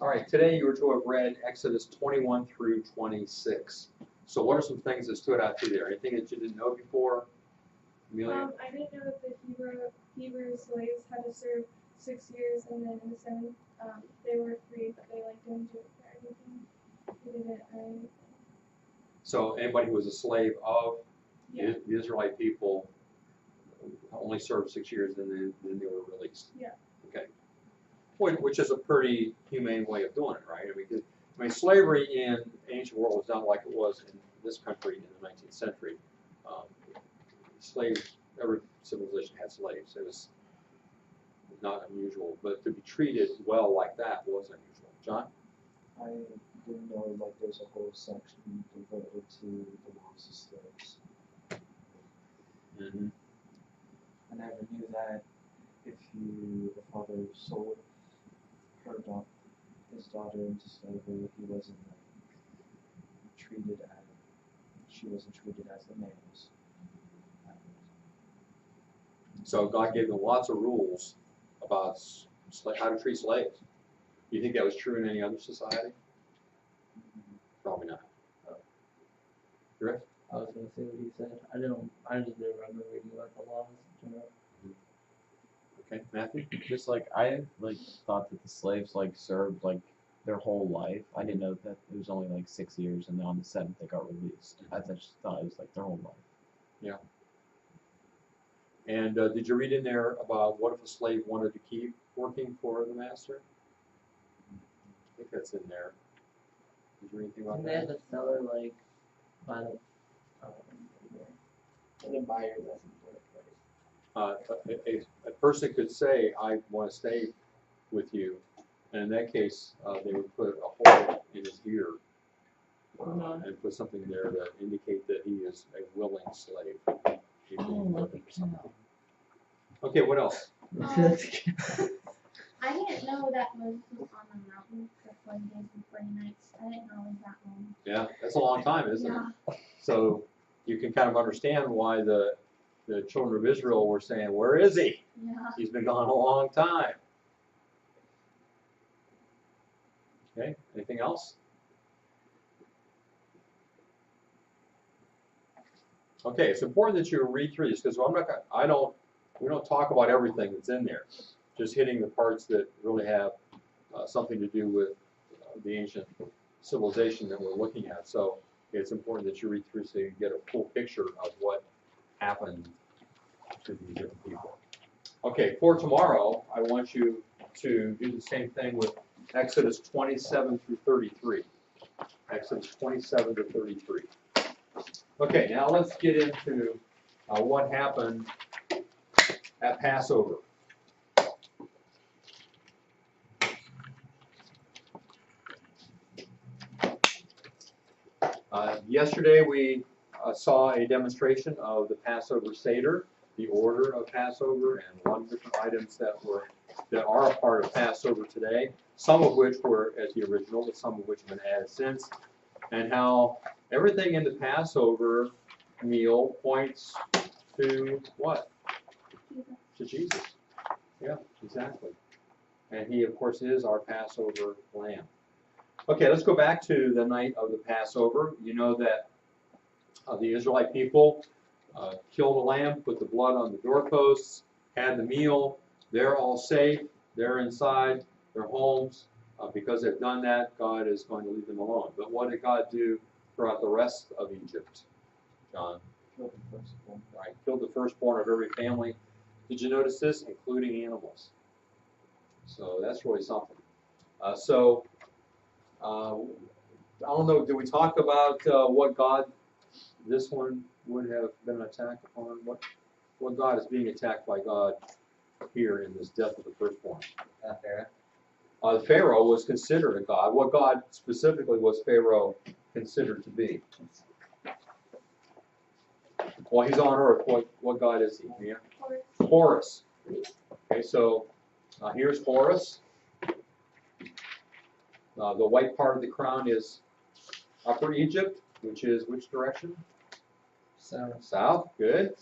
All right, today you were to have read Exodus 21 through 26. So what are some things that stood out to you there? Anything that you didn't know before, Amelia? I didn't know that the Hebrew slaves had to serve 6 years, and then in the seventh, they were free, but they didn't do it for everything. They didn't earn anything. So anybody who was a slave of Yeah. the Israelite people only served 6 years, and then they were released. Yeah. Okay. Which is a pretty humane way of doing it, right? I mean, slavery in the ancient world was not like it was in this country in the 19th century. Slaves, every civilization had slaves. It was not unusual, but to be treated well like that was unusual. John? I didn't know there's a whole section devoted to the loss of slaves. Mm-hmm. I never knew that if the father sold his daughter into slavery, she wasn't treated as the males. So God gave them lots of rules about how to treat slaves. Do you think that was true in any other society? Probably not. Rick? I was gonna say what you said. I just didn't remember reading about the laws in general. Okay, Matthew? Just I thought that the slaves served their whole life. I didn't know that it was only 6 years, and then on the seventh they got released. I just thought it was their whole life. Yeah. And did you read in there about what if a slave wanted to keep working for the master? I think that's in there. Did you read anything about And they had that? the seller buy the and then buyer doesn't work, right? A person could say, I want to stay with you. And in that case, they would put a hole in his ear and put something there to indicate that he is a willing slave. Okay, what else? I didn't know that Moses was on the mountain for 40 days and 40 nights. I didn't know it was that long. Yeah, that's a long time, isn't Yeah. it? So you can kind of understand why the children of Israel were saying, where is he? Yeah. He's been gone a long time. Okay, anything else? Okay, it's important that you read through this because we don't talk about everything that's in there. Just hitting the parts that really have something to do with the ancient civilization that we're looking at. So it's important that you read through so you get a full picture of what happened to these different people. Okay, for tomorrow, I want you to do the same thing with Exodus 27 through 33. Exodus 27 to 33. Okay, now let's get into what happened at Passover. Yesterday we saw a demonstration of the Passover Seder, the order of Passover, and a lot of different items that are a part of Passover today, some of which were at the original, but some of which have been added since, and how everything in the Passover meal points to what? To Jesus. Yeah, exactly. And he, of course, is our Passover lamb. Okay, let's go back to the night of the Passover. You know that the Israelite people killed a lamb, put the blood on the doorposts, had the meal. They're all safe. They're inside their homes. Because they've done that, God is going to leave them alone. But what did God do throughout the rest of Egypt, John? Killed the firstborn. Right, killed the firstborn of every family. Did you notice this? Including animals. So that's really something. I don't know, did we talk about what God, this one would have been an attack upon? What God is being attacked by God here in this death of the firstborn? Pharaoh. Pharaoh was considered a god. What God specifically was Pharaoh considered to be? Well, he's on earth. What god is he? Yeah? Horus. Okay, so here's Horus. The white part of the crown is Upper Egypt, which is which direction? South, good.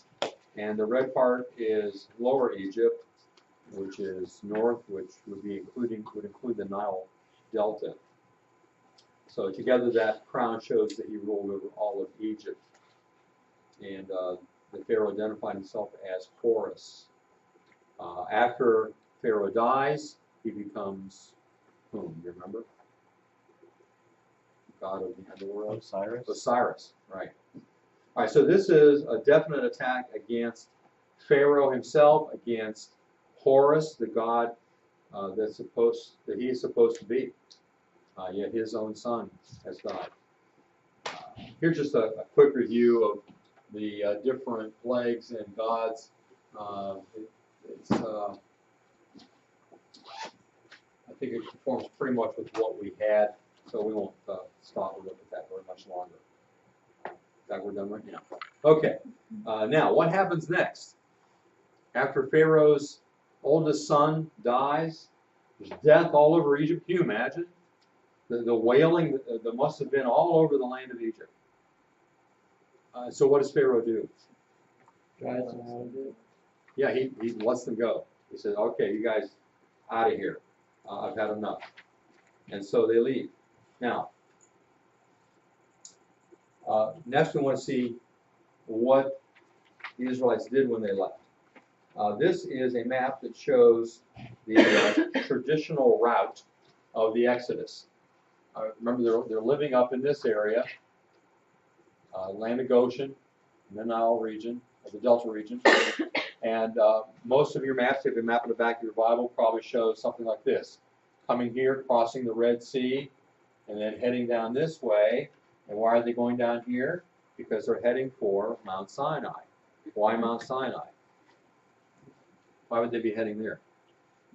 And the red part is Lower Egypt, which is north, which would would include the Nile Delta. So together that crown shows that he ruled over all of Egypt. And the Pharaoh identified himself as Horus. After Pharaoh dies, he becomes whom? You remember? God of the underworld. Osiris. Osiris, right. All right, so this is a definite attack against Pharaoh himself, against Horus, the god that he is supposed to be. Yet his own son has died. Here's just a quick review of the different plagues and gods. I think it conforms pretty much with what we had, so we won't stop and look at that very much longer. That we're done right now. Okay, now what happens next? After Pharaoh's oldest son dies, there's death all over Egypt. Can you imagine? The wailing that must have been all over the land of Egypt. So what does Pharaoh do? Drives them out of it. Yeah, he lets them go. He says, okay, you guys out of here. I've had enough. And so they leave. Now, next we want to see what the Israelites did when they left. This is a map that shows the traditional route of the Exodus. Remember, they're living up in this area, land of Goshen, the Nile region, or the Delta region. And most of your maps, if you have a map in the back of your Bible, probably shows something like this. Coming here, crossing the Red Sea, and then heading down this way. And why are they going down here? Because they're heading for Mount Sinai. Why Mount Sinai? Why would they be heading there?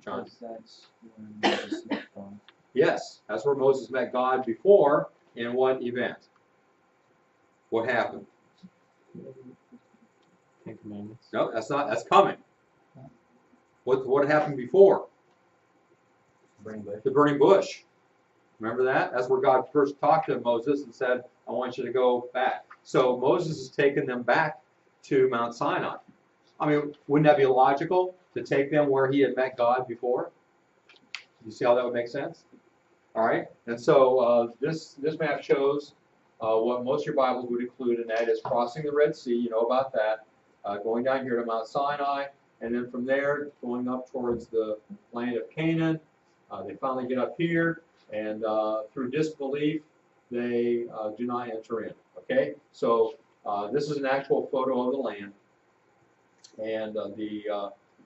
John? Because that's when Moses met God. Yes, that's where Moses met God before. In what event? What happened? Ten Commandments. No, that's not. That's coming. What happened before? The burning bush. Remember that? That's where God first talked to Moses and said, I want you to go back. So Moses has taken them back to Mount Sinai. I mean, wouldn't that be logical to take them where he had met God before? You see how that would make sense? All right. And so this map shows what most of your Bibles would include, and that is crossing the Red Sea. You know about that. Going down here to Mount Sinai, and then from there going up towards the land of Canaan. They finally get up here, and through disbelief, they do not enter in. Okay, so this is an actual photo of the land, and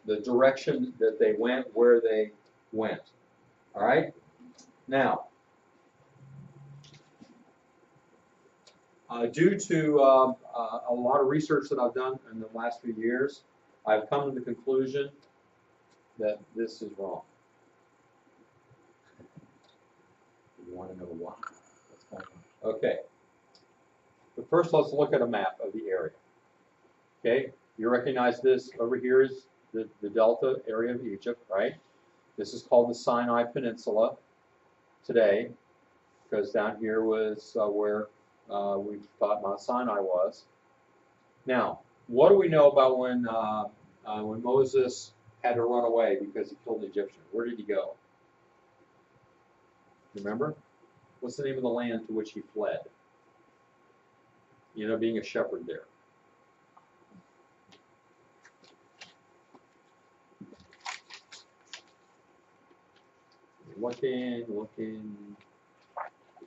the direction that they went, where they went. All right, now. Due to a lot of research that I've done in the last few years, I've come to the conclusion that this is wrong. You want to know why? What's going on? Okay. But first, let's look at a map of the area. Okay, you recognize this over here is the delta area of Egypt, right? This is called the Sinai Peninsula today, because down here was where we thought Mount Sinai was. Now, what do we know about when Moses had to run away because he killed the Egyptian? Where did he go? Remember? What's the name of the land to which he fled? You know, being a shepherd there. Looking.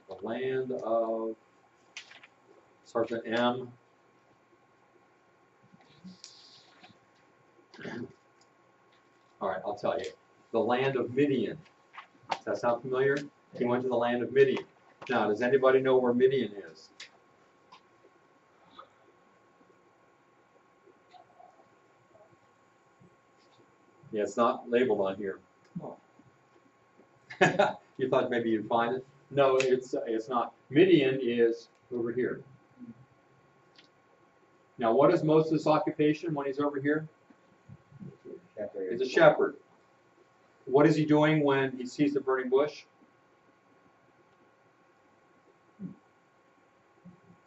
The land of. Starts with M. All right, I'll tell you. The land of Midian. Does that sound familiar? He went to the land of Midian. Now, does anybody know where Midian is? Yeah, it's not labeled on here. Oh. You thought maybe you'd find it? No, it's not. Midian is over here. Now, what is Moses' occupation when he's over here? He's a shepherd. What is he doing when he sees the burning bush?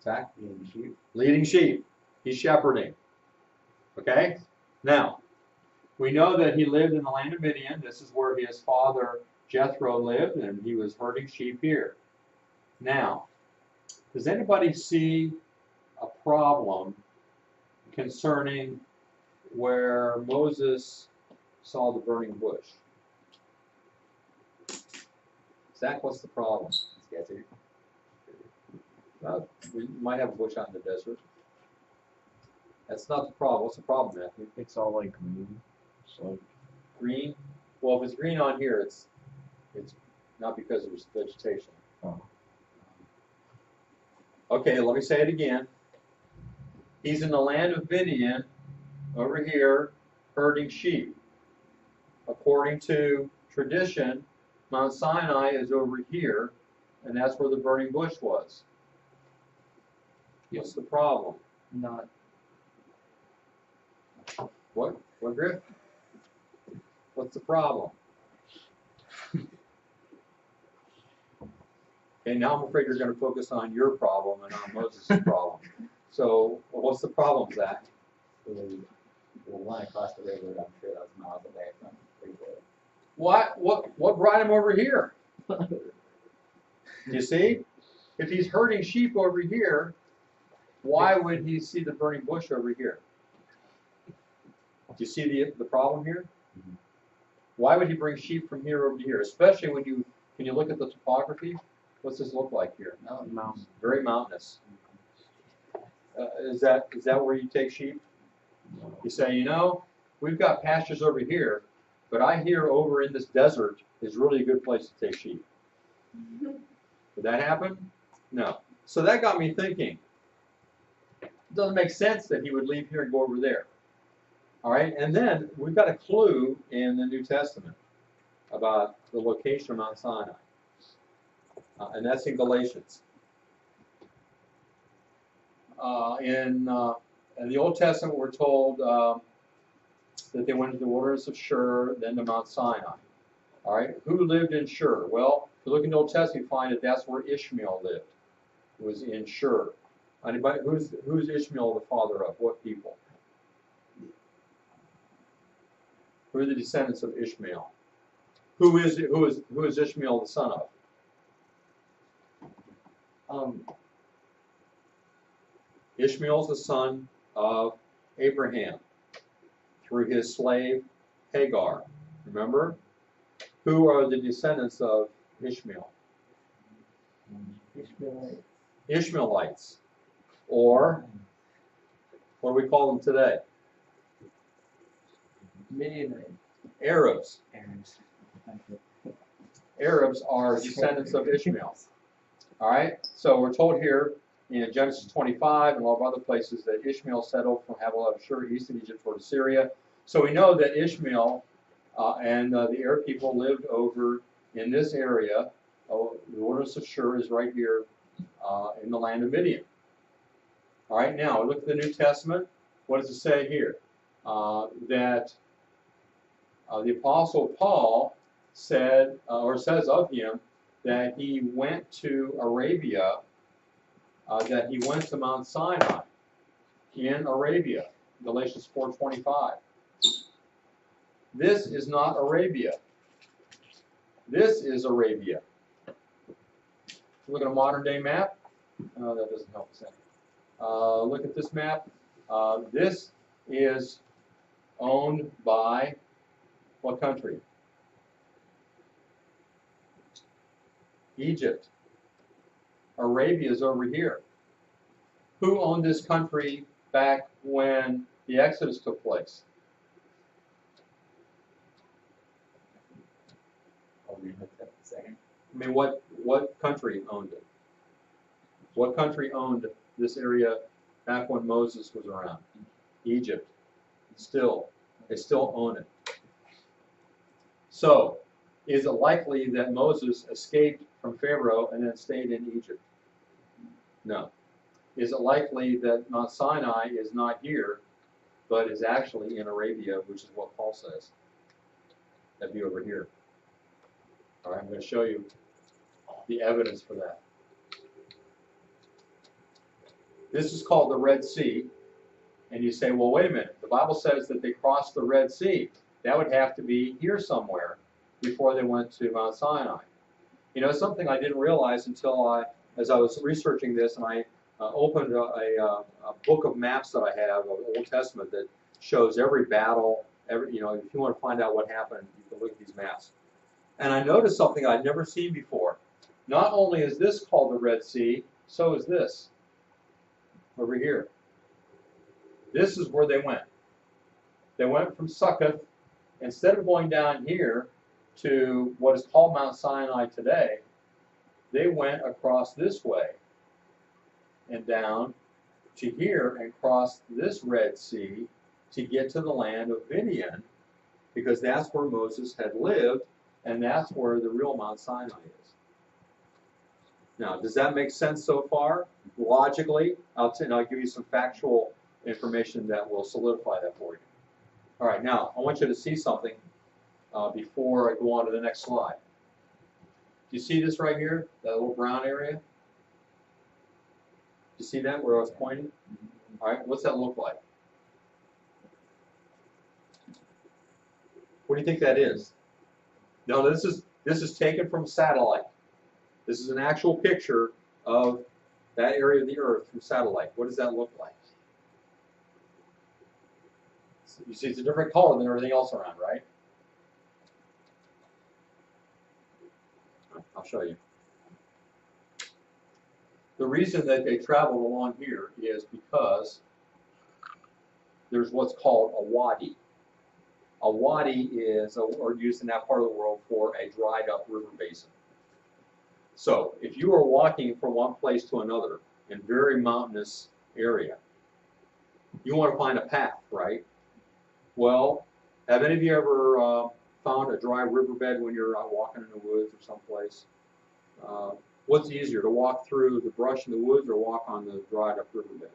Zach? Leading sheep. Leading sheep. He's shepherding. Okay? Now, we know that he lived in the land of Midian. This is where his father Jethro lived, and he was herding sheep here. Now, does anybody see a problem concerning where Moses saw the burning bush? Zach, what's the problem? Sketchy. We might have a bush out in the desert. That's not the problem. What's the problem, Matthew? It's all like green. So Green? Well, if it's green on here, it's not because there's vegetation. Oh. Okay, let me say it again. He's in the land of Midian, over here, herding sheep. According to tradition, Mount Sinai is over here, and that's where the burning bush was. What's the problem? Not. What, Griff? What's the problem? Okay, now I'm afraid you're going to focus on your problem and on Moses' problem. So, what's the problem, Zach? The one across the river, I'm sure that's miles away from Freeport. What brought him over here? You see? If he's herding sheep over here, why would he see the burning bush over here? Do you see the problem here? Why would he bring sheep from here over to here? Especially when you look at the topography, what's this look like here? mountain. Very mountainous. Is that where you take sheep? You say, we've got pastures over here, but I hear over in this desert is really a good place to take sheep. Would that happen? No. So that got me thinking. It doesn't make sense that he would leave here and go over there. All right, and then we've got a clue in the New Testament about the location of Mount Sinai, and that's in Galatians. In the Old Testament, we're told that they went to the wilderness of Shur, then to Mount Sinai. All right, who lived in Shur? Well, if you look in the Old Testament, you find that that's where Ishmael lived. It was in Shur. Anybody? Who's Ishmael the father of? What people? Who are the descendants of Ishmael? Who is Ishmael the son of? Ishmael's the son of Abraham through his slave Hagar. Remember? Who are the descendants of Ishmael? Ishmaelites. Or what do we call them today? Midianite. Arabs. Aaron's. Arabs are descendants of Ishmael. All right? So we're told here in Genesis 25 and a lot of other places that Ishmael settled from Havilah of Shur, east of Egypt toward Assyria. So we know that Ishmael and the Arab people lived over in this area. The wilderness of Shur is right here in the land of Midian. All right, now look at the New Testament. What does it say here? That the Apostle Paul said, or says of him, that he went to Arabia, that he went to Mount Sinai in Arabia, Galatians 4:25. This is not Arabia. This is Arabia. Look at a modern day map. Oh, that doesn't help us any. Look at this map. This is owned by what country? Egypt. Arabia is over here. Who owned this country back when the Exodus took place? I'll read that in a second. I mean, what country owned it? What country owned this area back when Moses was around? Egypt. They still own it. So, is it likely that Moses escaped from Pharaoh and then stayed in Egypt? No. Is it likely that Mount Sinai is not here, but is actually in Arabia, which is what Paul says? That'd be over here. All right, I'm going to show you the evidence for that. This is called the Red Sea. And you say, well, wait a minute. The Bible says that they crossed the Red Sea. That would have to be here somewhere. before they went to Mount Sinai. You know, something I didn't realize until as I was researching this, and I opened a book of maps that I have of Old Testament that shows every battle. You know, if you want to find out what happened, you can look at these maps. And I noticed something I'd never seen before. Not only is this called the Red Sea, so is this over here. This is where they went. They went from Succoth, instead of going down here to what is called Mount Sinai today, they went across this way and down to here and crossed this Red Sea to get to the land of Midian, because that's where Moses had lived, and that's where the real Mount Sinai is. Now, does that make sense so far? Logically, I'll give you some factual information that will solidify that for you. All right, now, I want you to see something before I go on to the next slide. Do you see this right here, that little brown area? Do you see that, where I was pointing? All right, what's that look like? What do you think that is? No, this is taken from satellite. This is an actual picture of that area of the Earth from satellite. What does that look like? You see, it's a different color than everything else around, right? I'll show you. The reason that they traveled along here is because there's what's called a wadi. A wadi is used in that part of the world for a dried up river basin. So if you are walking from one place to another in very mountainous area, you want to find a path, right? Well, have any of you ever found a dry riverbed when you're out walking in the woods or someplace? What's easier, to walk through the brush in the woods or walk on the dried up riverbed?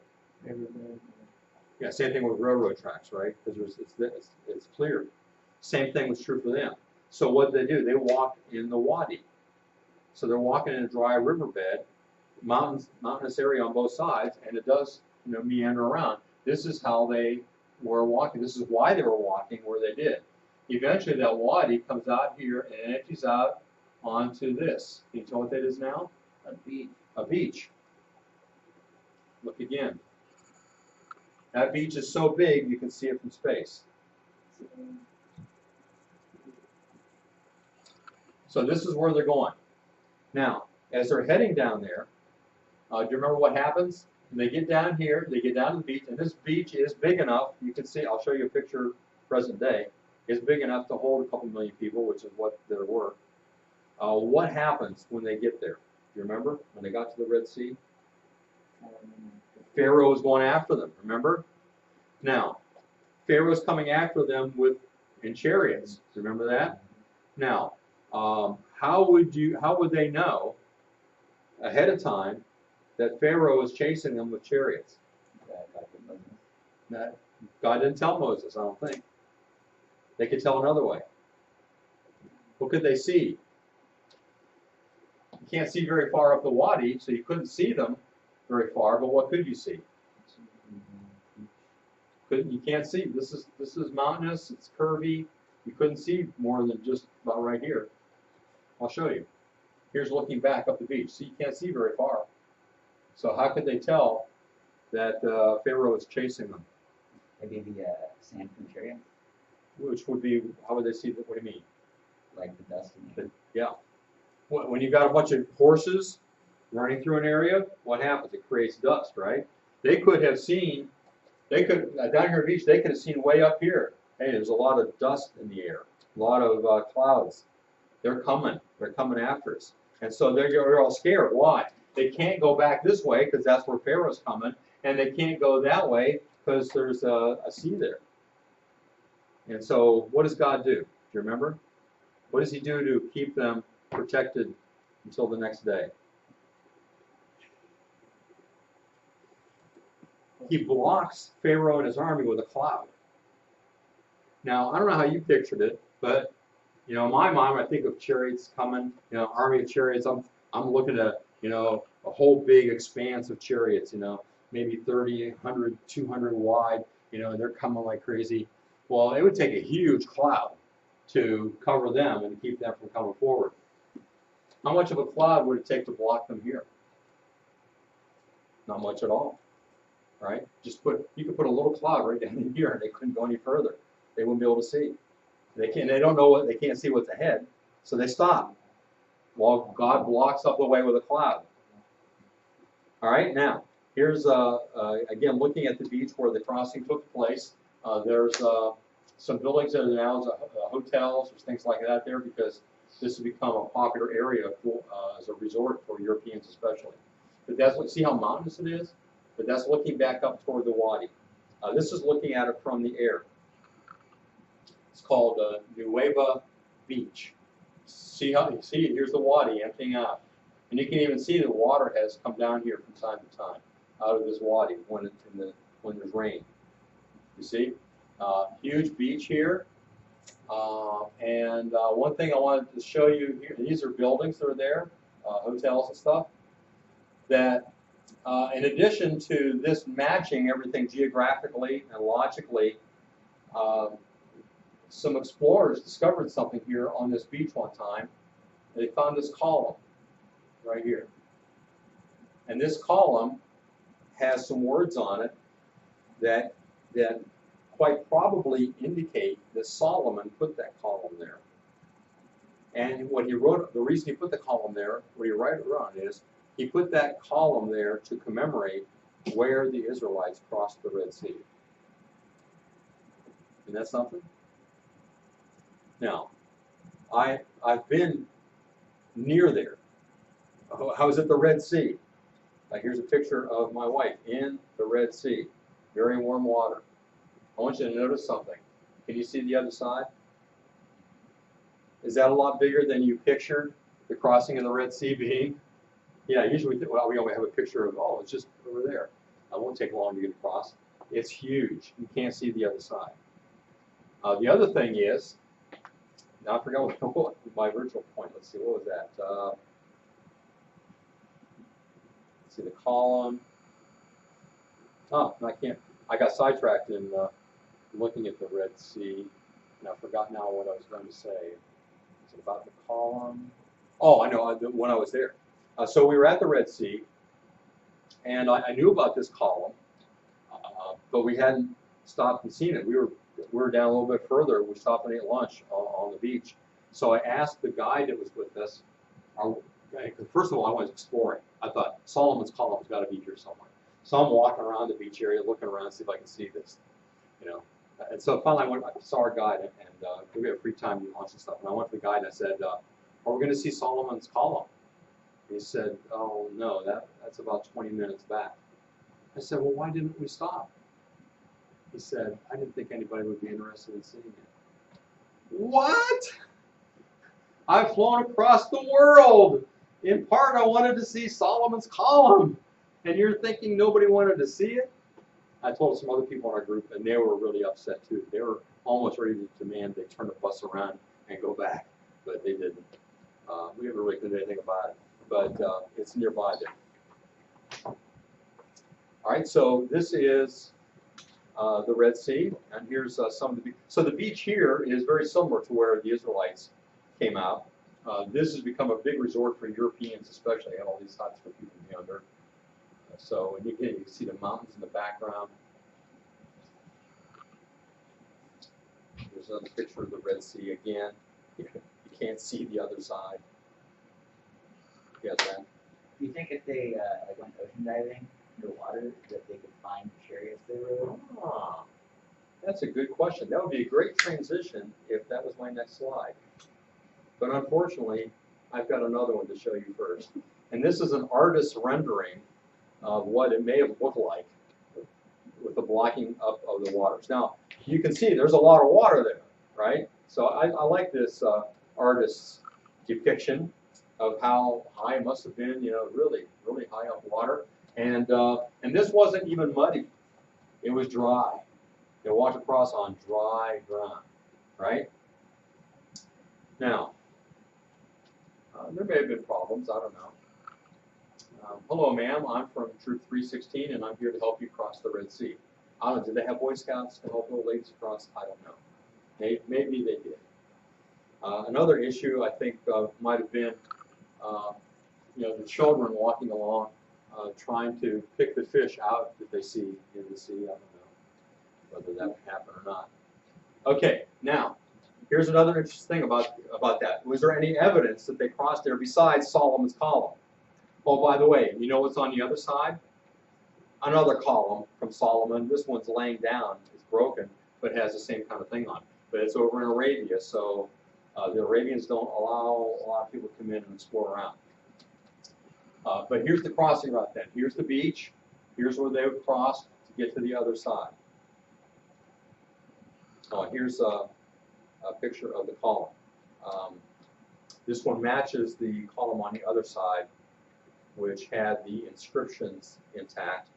Yeah, same thing with railroad tracks, right? Because it's clear. Same thing was true for them. So what did they do? They walked in the wadi. So they're walking in a dry riverbed, mountainous area on both sides, and it does, you know, meander around. This is how they were walking. This is why they were walking where they did. Eventually, that wadi comes out here and empties out onto this. Can you tell what that is now? A beach. A beach. Look again. That beach is so big you can see it from space. So this is where they're going. Now, as they're heading down there, do you remember what happens? When they get down here, they get down to the beach, and this beach is big enough, you can see, I'll show you a picture present day, it's big enough to hold a couple million people, which is what there were. What happens when they get there? Do you remember when they got to the Red Sea? Pharaoh is going after them, remember? Now, Pharaoh's coming after them in chariots. Do you remember that? Now, how would they know ahead of time that Pharaoh is chasing them with chariots? God didn't tell Moses, I don't think. They could tell another way. What could they see? You can't see very far up the wadi, so you couldn't see them very far, but what could you see? You can't see. This is mountainous, it's curvy. You couldn't see more than just about right here. I'll show you. Here's looking back up the beach. See, you can't see very far. So how could they tell that Pharaoh is chasing them? Maybe the sand from chariots, Which would be, how would they see that? What do you mean? like the dust in the Yeah. When you've got a bunch of horses running through an area, what happens? It creates dust, right? They could have seen, down here at the beach, they could have seen way up here. Hey, there's a lot of dust in the air, a lot of clouds. They're coming after us. And so they're all scared. Why? They can't go back this way because that's where Pharaoh's coming, and they can't go that way because there's a sea there. And so what does God do? Do you remember? What does he do to keep them protected until the next day? He blocks Pharaoh and his army with a cloud. Now, I don't know how you pictured it, but you know, in my mind, I think of chariots coming, you know, army of chariots. I'm looking at, you know, a whole big expanse of chariots, you know, maybe 30, 100, 200 wide, you know, and they're coming like crazy. Well, it would take a huge cloud to cover them and to keep them from coming forward. How much of a cloud would it take to block them here? Not much at all, right? You could put a little cloud right down in here and they couldn't go any further. They wouldn't be able to see. They can't see what's ahead, so they stop. While God blocks up the way with a cloud. All right, now, here's, again, looking at the beach where the crossing took place. There's some buildings that are now hotels, there's things like that there because this has become a popular area for, as a resort for Europeans especially. But that's, see how mountainous it is? But that's looking back up toward the wadi. This is looking at it from the air. It's called Nueva Beach. See here's the wadi emptying out. And you can even see the water has come down here from time to time out of this wadi when there's rain. You see? Huge beach here. And one thing I wanted to show you here, these are buildings that are there, hotels and stuff, that in addition to this matching everything geographically and logically, some explorers discovered something here on this beach one time. They found this column right here. And this column has some words on it that quite probably indicate that Solomon put that column there. And what he wrote, the reason he put the column there, what he wrote around is, he put that column there to commemorate where the Israelites crossed the Red Sea. Isn't that something? Now, I've been near there. I was at the Red Sea. Here's a picture of my wife in the Red Sea. Very warm water. I want you to notice something. Can you see the other side? Is that a lot bigger than you pictured the crossing of the Red Sea being? Yeah, usually we only have a picture of, oh, it's just over there. It won't take long to get across. It's huge. You can't see the other side. The other thing is, now I forgot what my virtual point. Let's see, what was that? Let's see, the column. Oh, I can't. I got sidetracked in looking at the Red Sea, and I forgot now what I was going to say. Is it about the column? Oh, I know, when I was there. So we were at the Red Sea, and I knew about this column, but we hadn't stopped and seen it. We were down a little bit further. We stopped and ate lunch on the beach. So I asked the guide that was with us, first of all, I went exploring. I thought, Solomon's column's got to be here somewhere. So I'm walking around the beach area, looking around to see if I can see this, you know. And so finally I saw our guide, and we had free time to do lunch and stuff. And I went to the guide and I said, are we going to see Solomon's column? And he said, oh, no, that's about 20 minutes back. I said, well, why didn't we stop? He said, I didn't think anybody would be interested in seeing it. What? I've flown across the world. In part, I wanted to see Solomon's column. And you're thinking nobody wanted to see it? I told some other people in our group, and they were really upset too. They were almost ready to demand they turn the bus around and go back, but they didn't. We haven't really done anything about it, but it's nearby there. All right, so this is the Red Sea, and here's some of the beach. So the beach here is very similar to where the Israelites came out. This has become a big resort for Europeans, especially. Have all these huts for people to be under. So, and again, you can see the mountains in the background. There's another picture of the Red Sea again. You can't see the other side. You got that? Do you think if they went ocean diving underwater that they could find chariots they rode? Ah, that's a good question. That would be a great transition if that was my next slide. But unfortunately, I've got another one to show you first. And this is an artist's rendering of what it may have looked like with the blocking up of the waters. Now, you can see there's a lot of water there, right? So I like this artist's depiction of how high it must have been, you know, really, really high up water. And this wasn't even muddy. It was dry. They walked across on dry ground, right? Now, there may have been problems, I don't know. Hello, ma'am. I'm from Troop 316, and I'm here to help you cross the Red Sea. I don't know. Did they have Boy Scouts to help little ladies across? I don't know. Maybe they did. Another issue I think might have been, the children walking along, trying to pick the fish out that they see in the sea. I don't know whether that would happen or not. Okay, now, here's another interesting thing about that. Was there any evidence that they crossed there besides Solomon's column? Oh, by the way, you know what's on the other side? Another column from Solomon. This one's laying down. It's broken, but has the same kind of thing on it. But it's over in Arabia, so the Arabians don't allow a lot of people to come in and explore around. But here's the crossing route then. Here's the beach. Here's where they would cross to get to the other side. Here's a picture of the column. This one matches the column on the other side, which had the inscriptions intact.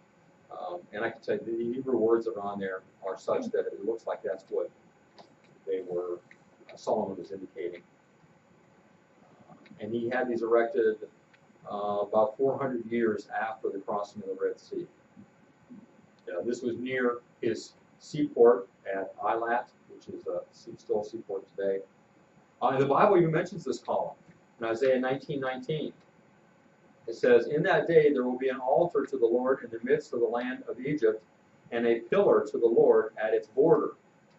And I can tell you the Hebrew words that are on there are such that it looks like that's what they were, Solomon was indicating. And he had these erected about 400 years after the crossing of the Red Sea. This was near his seaport at Eilat, which is still a seaport today. And the Bible even mentions this column in Isaiah 19:19. It says, "In that day there will be an altar to the Lord in the midst of the land of Egypt, and a pillar to the Lord at its border."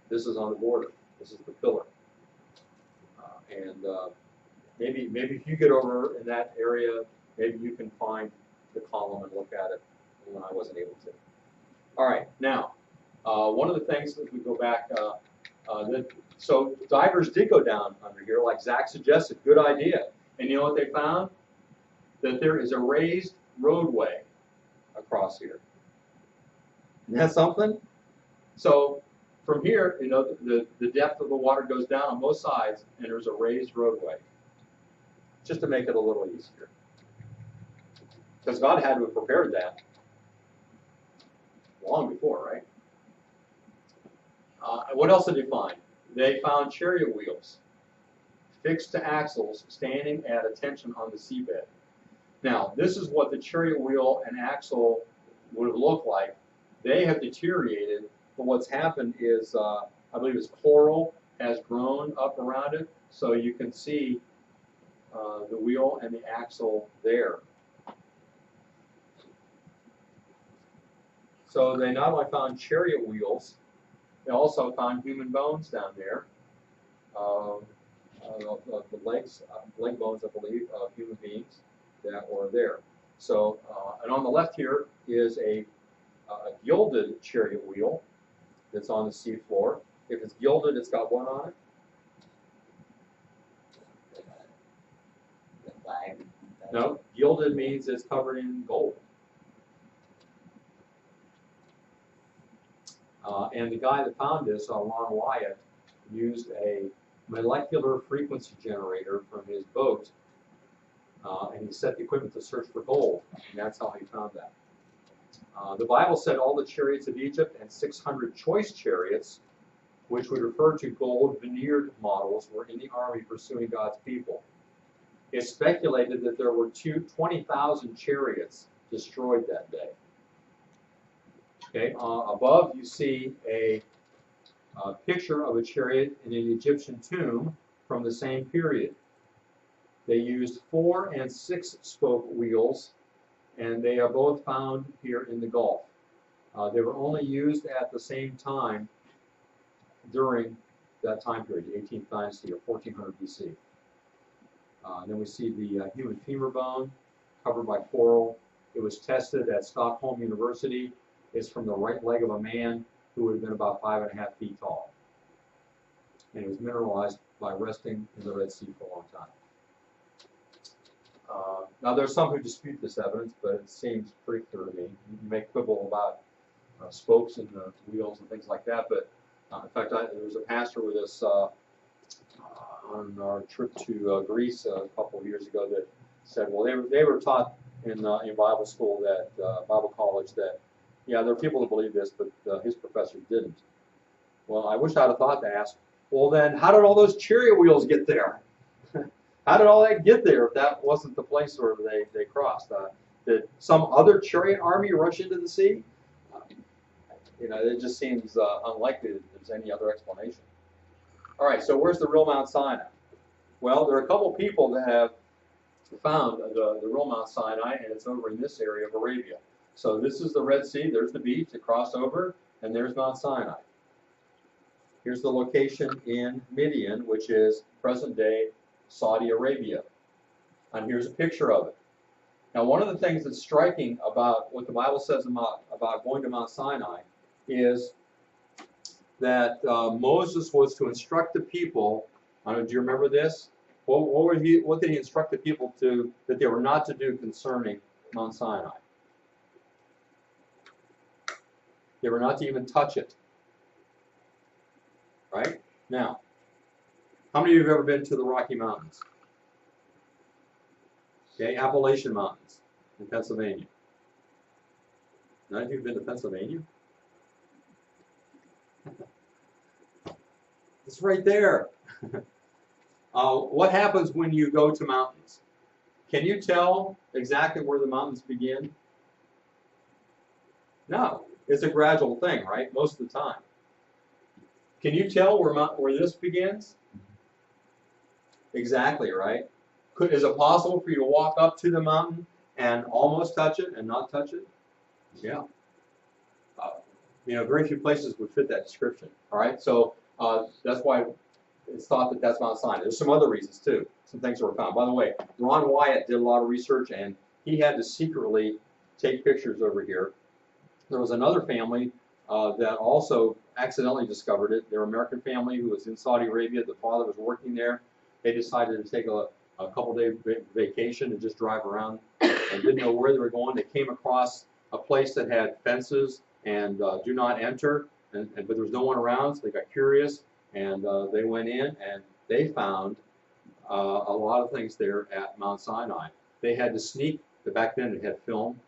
This is on the border. This is the pillar. Maybe if you get over in that area, maybe you can find the column and look at it when I wasn't able to. All right, now, one of the things that we go back, so divers did go down under here, like Zach suggested, good idea. And you know what they found? That there is a raised roadway across here. Isn't that something? So from here, the depth of the water goes down on both sides, and there's a raised roadway, just to make it a little easier. Because God had to have prepared that long before, right? What else did they find? They found chariot wheels fixed to axles standing at attention on the seabed. Now, this is what the chariot wheel and axle would have looked like. They have deteriorated, but what's happened is, I believe it's coral has grown up around it, so you can see the wheel and the axle there. So they not only found chariot wheels, they also found human bones down there. The leg bones, I believe, of human beings that were there. So, and on the left here is a gilded chariot wheel that's on the seafloor. If it's gilded, it's got what on it? The flag. No, gilded means it's covered in gold. And the guy that found this, Ron Wyatt, used a molecular frequency generator from his boat, and he set the equipment to search for gold, and that's how he found that. The Bible said all the chariots of Egypt and 600 choice chariots, which would refer to gold veneered models, were in the army pursuing God's people. It's speculated that there were 20,000 chariots destroyed that day. Okay, above you see a picture of a chariot in an Egyptian tomb from the same period. They used 4- and 6-spoke wheels, and they are both found here in the Gulf. They were only used at the same time during that time period, the 18th dynasty or 1400 BC. Then we see the human femur bone covered by coral. It was tested at Stockholm University. It's from the right leg of a man who would have been about 5.5 feet tall. And it was mineralized by resting in the Red Sea for a long time. Now there's some who dispute this evidence, but it seems pretty clear to me. You may quibble about spokes in the wheels and things like that, but in fact, there was a pastor with us on our trip to Greece a couple of years ago that said, well, they were taught in Bible school that Bible college that, yeah, there are people that believe this, but his professor didn't. Well, I wish I'd have thought to ask, well then, how did all those chariot wheels get there? How did all that get there if that wasn't the place where they crossed? Did some other chariot army rush into the sea? It just seems unlikely that there's any other explanation. All right, so where's the real Mount Sinai? Well, there are a couple people that have found the real Mount Sinai, and it's over in this area of Arabia. So this is the Red Sea, there's the beach, it crossed over, and there's Mount Sinai. Here's the location in Midian, which is present-day Saudi Arabia. And here's a picture of it. Now, one of the things that's striking about what the Bible says about going to Mount Sinai is that Moses was to instruct the people. Do you remember this? What did he instruct the people to that they were not to do concerning Mount Sinai? They were not to even touch it. Right? Now, how many of you have ever been to the Rocky Mountains? Okay, Appalachian Mountains in Pennsylvania. None of you have been to Pennsylvania? It's right there. What happens when you go to mountains? Can you tell exactly where the mountains begin? No, it's a gradual thing, right? Most of the time. Can you tell where this begins? Exactly, right? Is it possible for you to walk up to the mountain and almost touch it and not touch it? Yeah. Very few places would fit that description. All right, so that's why it's thought that that's Mount Sinai. There's some other reasons too. Some things that were found. By the way, Ron Wyatt did a lot of research, and he had to secretly take pictures over here. There was another family that also accidentally discovered it. They're an American family who was in Saudi Arabia. The father was working there. They decided to take a couple-day vacation and just drive around and didn't know where they were going. They came across a place that had fences and do not enter, but there was no one around, so they got curious, and they went in, and they found a lot of things there at Mount Sinai. They had to sneak, back then they had film,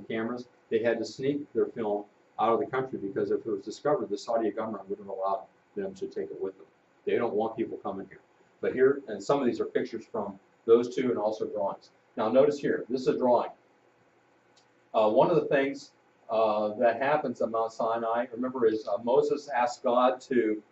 cameras. They had to sneak their film out of the country because if it was discovered, the Saudi government wouldn't allow them to take it with them. They don't want people coming here. But here, and some of these are pictures from those two and also drawings. Now notice here, this is a drawing. One of the things that happens at Mount Sinai, remember, is Moses asked God to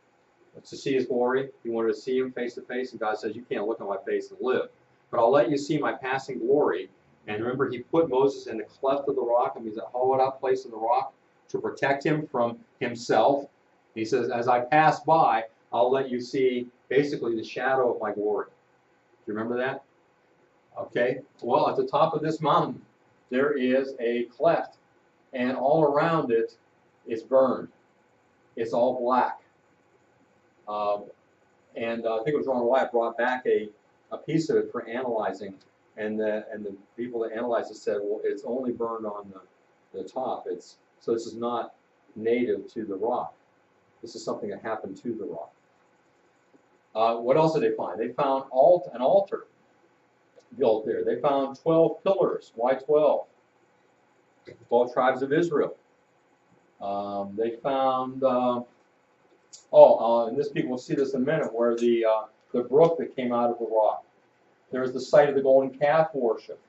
see his glory. He wanted to see him face to face, and God says, you can't look on my face and live. But I'll let you see my passing glory. And remember, he put Moses in the cleft of the rock, and he's a hollowed out place in the rock to protect him from himself. He says, as I pass by, I'll let you see basically the shadow of my glory. Do you remember that? Okay. Well, at the top of this mountain, there is a cleft, and all around it is burned. It's all black. And I think it was Ron Wyatt brought back a piece of it for analyzing, and the people that analyzed it said, well, it's only burned on the top. So this is not native to the rock. This is something that happened to the rock. What else did they find? They found an altar built there. They found 12 pillars. Why 12? 12 tribes of Israel. They found, and this people will see this in a minute, where the brook that came out of the rock. There's the site of the golden calf worship.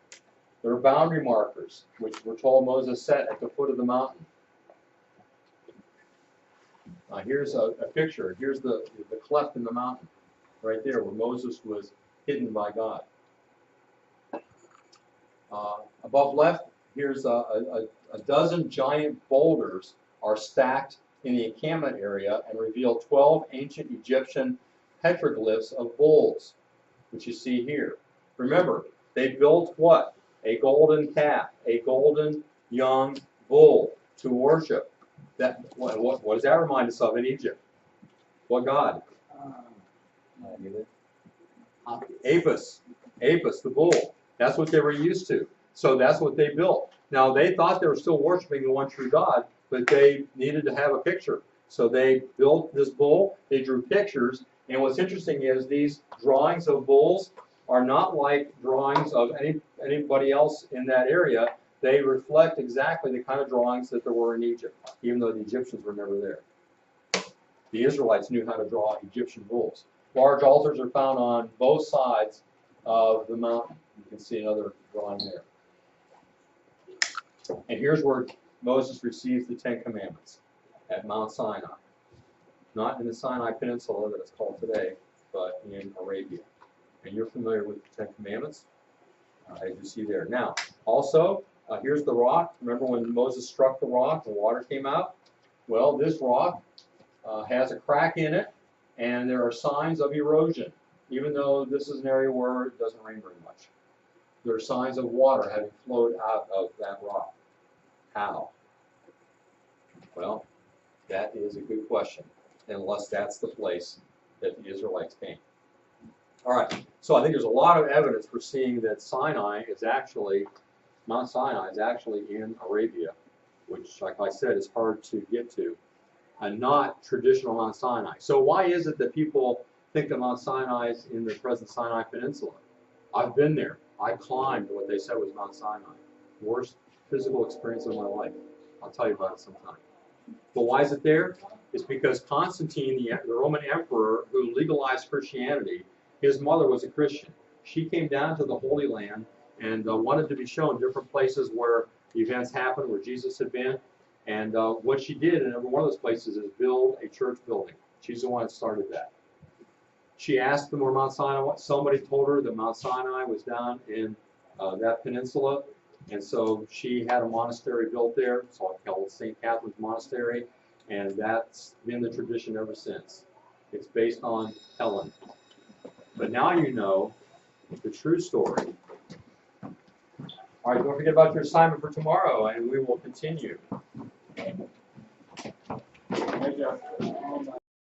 There are boundary markers, which we're told Moses set at the foot of the mountain. Here's a picture. Here's the cleft in the mountain, right there, where Moses was hidden by God. Above left, here's a dozen giant boulders are stacked in the encampment area and reveal 12 ancient Egyptian petroglyphs of bulls, which you see here. Remember, they built what? A golden calf, a golden young bull to worship. What does that remind us of in Egypt? What god? Apis. Apis, the bull. That's what they were used to. So that's what they built. Now, they thought they were still worshiping the one true God, but they needed to have a picture. So they built this bull, they drew pictures, and what's interesting is these drawings of bulls are not like drawings of anybody else in that area. They reflect exactly the kind of drawings that there were in Egypt, even though the Egyptians were never there. The Israelites knew how to draw Egyptian bulls. Large altars are found on both sides of the mountain. You can see another drawing there. And here's where Moses receives the Ten Commandments, at Mount Sinai. Not in the Sinai Peninsula that it's called today, but in Arabia. And you're familiar with the Ten Commandments, as you see there. Now, also, here's the rock. Remember when Moses struck the rock, the water came out? Well, this rock has a crack in it, and there are signs of erosion, even though this is an area where it doesn't rain very much. There are signs of water having flowed out of that rock. How? Well, that is a good question, unless that's the place that the Israelites came. All right, so I think there's a lot of evidence for seeing that Mount Sinai is actually in Arabia, which, like I said, is hard to get to, and not traditional Mount Sinai. So why is it that people think that Mount Sinai is in the present Sinai Peninsula? I've been there. I climbed what they said was Mount Sinai. Worst physical experience of my life. I'll tell you about it sometime. But why is it there? It's because Constantine, the Roman emperor who legalized Christianity, his mother was a Christian. She came down to the Holy Land and wanted to be shown different places where events happened, where Jesus had been. And what she did in every one of those places is build a church building. She's the one that started that. She asked them where Mount Sinai was. Somebody told her that Mount Sinai was down in that peninsula. And so she had a monastery built there. It's called St. Catherine's Monastery. And that's been the tradition ever since. It's based on Helen. But now you know the true story. All right, don't forget about your assignment for tomorrow, and we will continue. Hey, Jeff.